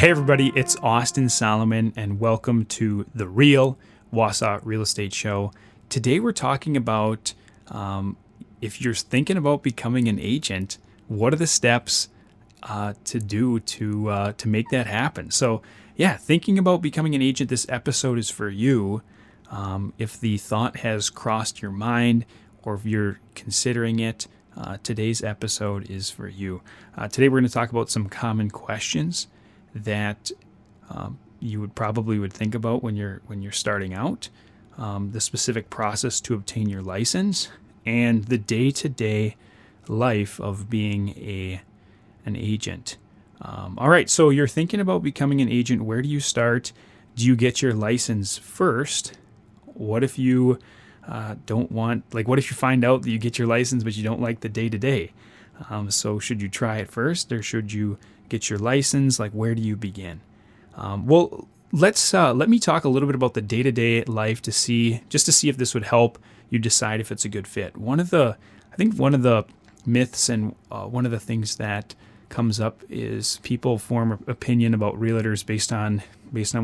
Hey everybody, it's Austin Solomon and welcome to The Real Wausau Real Estate Show. Today we're talking about if you're thinking about becoming an agent, what are the steps to do to make that happen? So yeah, thinking about becoming an agent, this episode is for you. If the thought has crossed your mind or if you're considering it, today's episode is for you. Today we're going to talk about some common questions that you would think about when you're starting out, the specific process to obtain your license, and the day-to-day life of being an agent. All right, so you're thinking about becoming an agent. Where do you start? Do you get your license first? What if you what if you find out that you get your license but you don't like the day-to-day? So should you try it first or should you get your license? Like, where do you begin? Well, let me talk a little bit about the day-to-day life to see if this would help you decide if it's a good fit. One of the myths and one of the things that comes up is people form an opinion about realtors based on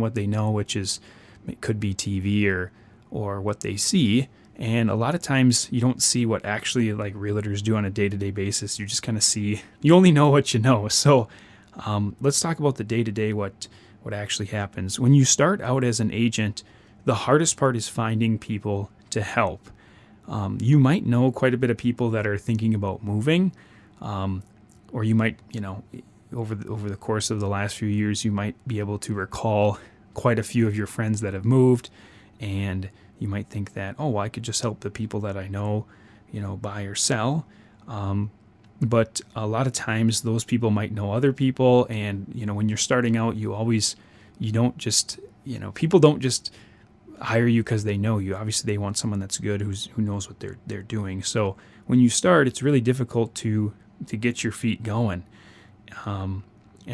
what they know, which is it could be TV or what they see. And a lot of times you don't see what actually like realtors do on a day-to-day basis. You just kind of you only know what you know. So let's talk about the day-to-day, what actually happens. When you start out as an agent, the hardest part is finding people to help. You might know quite a bit of people that are thinking about moving, or you might, over the course of the last few years, you might be able to recall quite a few of your friends that have moved, and you might think that, I could just help the people that I know, buy or sell. But a lot of times those people might know other people. And, when you're starting out, people don't just hire you because they know you. Obviously they want someone that's good, who knows what they're doing. So when you start, it's really difficult to get your feet going. And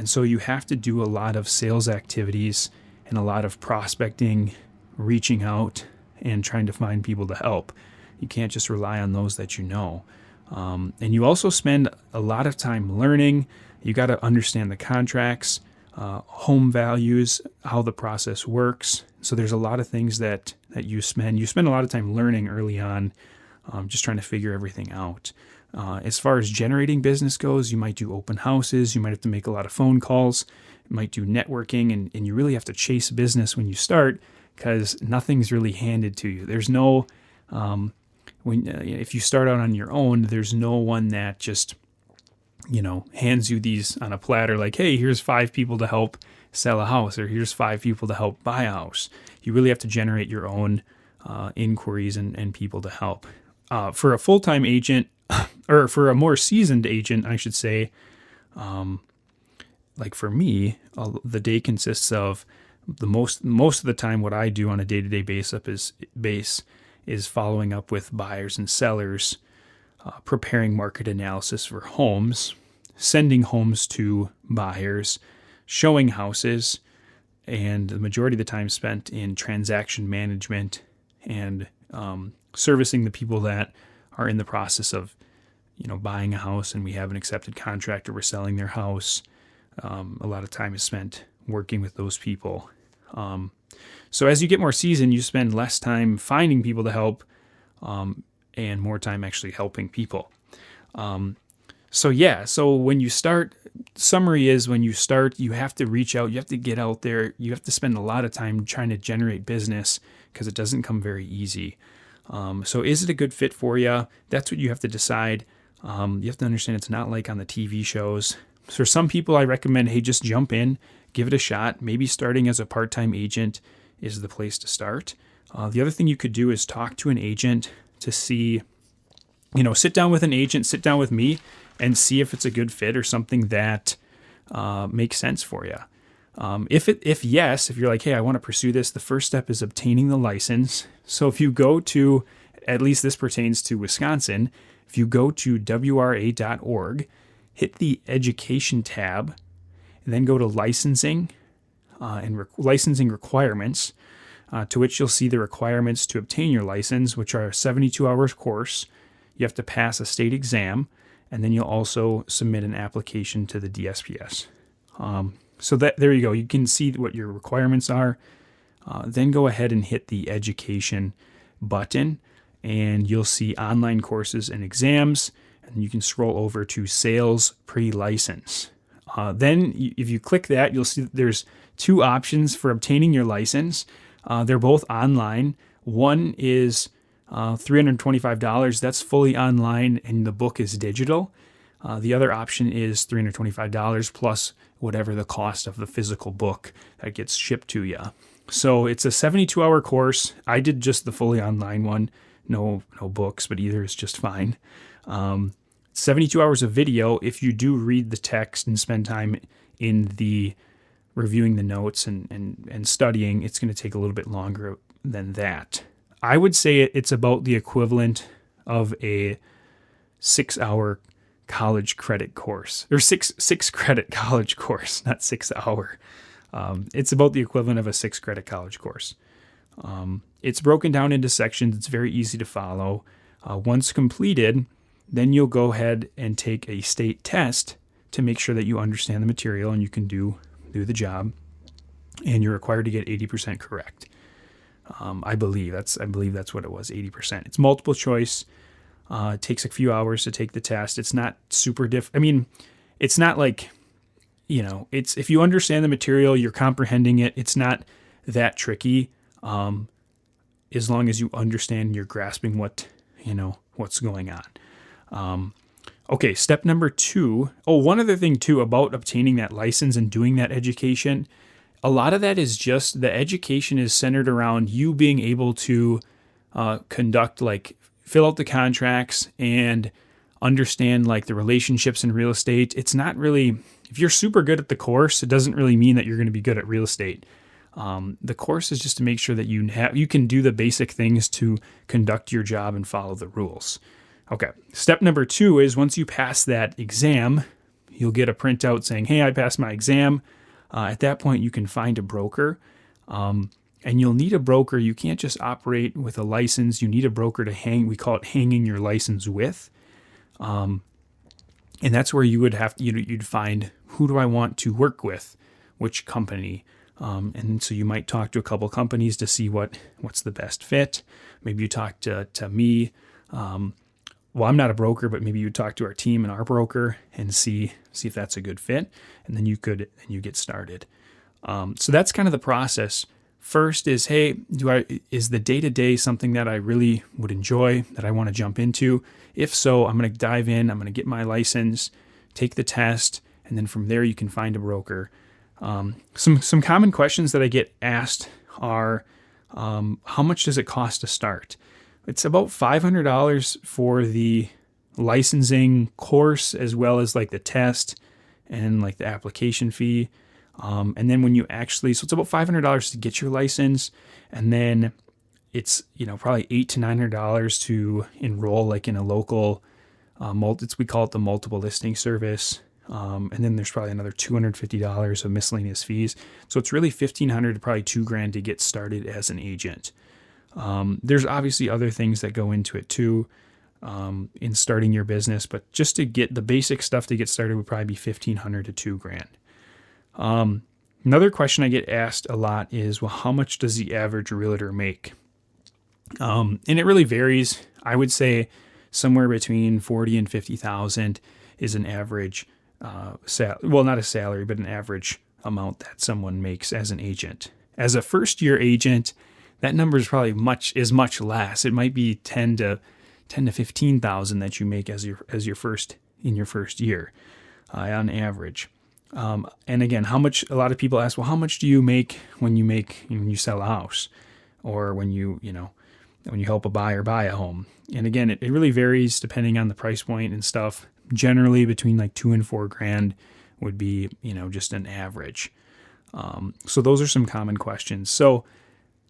so you have to do a lot of sales activities and a lot of prospecting, reaching out and trying to find people to help. You can't just rely on those that you know. And you also spend a lot of time learning. You got to understand the contracts, home values, how the process works. So there's a lot of things that you spend a lot of time learning early on, just trying to figure everything out. As far as generating business goes, you might do open houses. You might have to make a lot of phone calls. You might do networking, and you really have to chase business when you start because nothing's really handed to you. There's no... if you start out on your own, there's no one that just, hands you these on a platter like, hey, here's 5 people to help sell a house, or here's 5 people to help buy a house. You really have to generate your own inquiries and people to help. For a full-time agent, or for a more seasoned agent, I should say, like for me, the day consists of most of the time what I do on a day-to-day basis is following up with buyers and sellers, preparing market analysis for homes, sending homes to buyers, showing houses, and the majority of the time spent in transaction management and servicing the people that are in the process of, buying a house and we have an accepted contract or we're selling their house. A lot of time is spent working with those people. So as you get more seasoned, you spend less time finding people to help and more time actually helping people. So when you start, summary is when you start, you have to reach out, you have to get out there, you have to spend a lot of time trying to generate business because it doesn't come very easy. So is it a good fit for you? That's what you have to decide. You have to understand it's not like on the TV shows. For some people, I recommend, hey, just jump in, give it a shot. Maybe starting as a part-time agent is the place to start. The other thing you could do is talk to an agent to see, sit down with an agent, sit down with me, and see if it's a good fit or something that makes sense for you. If you're like, hey, I want to pursue this, the first step is obtaining the license. So if you go to, at least this pertains to Wisconsin, if you go to wra.org, hit the education tab, and then go to licensing and licensing requirements, to which you'll see the requirements to obtain your license, which are a 72-hour course. You have to pass a state exam, and then you'll also submit an application to the DSPS. So that there you go. You can see what your requirements are. Then go ahead and hit the education button, and you'll see online courses and exams. And you can scroll over to sales pre-license. Then if you click that, you'll see that there's two options for obtaining your license. They're both online. One is $325. That's fully online, and the book is digital. The other option is $325 plus whatever the cost of the physical book that gets shipped to you. So it's a 72-hour course. I did just the fully online one. No books, but either is just fine. 72 hours of video. If you do read the text and spend time in the reviewing the notes and studying, it's going to take a little bit longer than that. I would say it's about the equivalent of a 6-hour college credit course, or six credit college course, not 6 hour. It's about the equivalent of a 6 credit college course. It's broken down into sections. It's very easy to follow. Once completed, then you'll go ahead and take a state test to make sure that you understand the material and you can do the job. And you're required to get 80% correct. I believe that's what it was, 80%. It's multiple choice. It takes a few hours to take the test. It's not super it's not like, it's if you understand the material, you're comprehending it. It's not that tricky. As long as you understand and you're grasping what's going on. Okay, step number 2. Oh, one other thing too about obtaining that license and doing that education. A lot of that is just the education is centered around you being able to conduct, fill out the contracts and understand the relationships in real estate. It's not really, if you're super good at the course, it doesn't really mean that you're going to be good at real estate. The course is just to make sure that you can do the basic things to conduct your job and follow the rules. Okay. Step number 2 is once you pass that exam, you'll get a printout saying, hey, I passed my exam. At that point, you can find a broker. And you'll need a broker. You can't just operate with a license. You need a broker to hang. We call it hanging your license with. And that's where you would you'd find, who do I want to work with? Which company? And so you might talk to a couple companies to see what's the best fit. Maybe you talk to me. Well, I'm not a broker, but maybe you talk to our team and our broker and see if that's a good fit. And then you get started. So that's kind of the process. First is, hey, is the day-to-day something that I really would enjoy, that I want to jump into? If so, I'm going to dive in, I'm going to get my license, take the test, and then from there you can find a broker. Some common questions that I get asked are, how much does it cost to start? It's about $500 for the licensing course, as well as the test and the application fee. And then when you so it's about $500 to get your license, and then it's, probably $800 to $900 to enroll in a local, we call it the multiple listing service. And then there's probably another $250 of miscellaneous fees. So it's really $1,500 to probably $2,000 to get started as an agent. There's obviously other things that go into it too, in starting your business, but just to get the basic stuff to get started would probably be $1,500 to $2,000. Another question I get asked a lot is, well, how much does the average realtor make? And it really varies. I would say somewhere between 40 and 50,000 is an average, not a salary, but an average amount that someone makes as an agent. As a first-year agent, that number is probably much less. It might be 10 to 15,000 that you make in your first year, on average. And again, how much? A lot of people ask, well, how much do you make when you sell a house, or when you help a buyer buy a home? And again, it really varies depending on the price point and stuff. Generally, between $2,000 and $4,000 would be just an average. So those are some common questions. So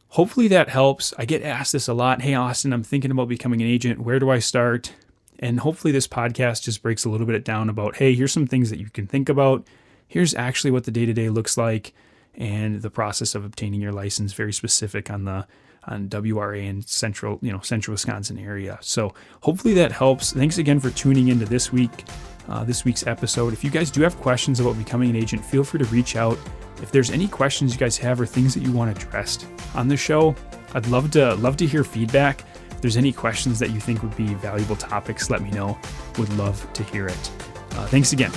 hopefully that helps. I get asked this a lot. Hey, Austin, I'm thinking about becoming an agent. Where do I start? And hopefully this podcast just breaks a little bit down about, hey, here's some things that you can think about. Here's actually what the day-to-day looks like, and the process of obtaining your license, very specific on WRA and central Wisconsin area. So hopefully that helps. Thanks again for tuning into this week. this week's episode. If you guys do have questions about becoming an agent, feel free to reach out. If there's any questions you guys have or things that you want addressed on the show, I'd love to hear feedback. If there's any questions that you think would be valuable topics, let me know. Would love to hear it. Thanks again.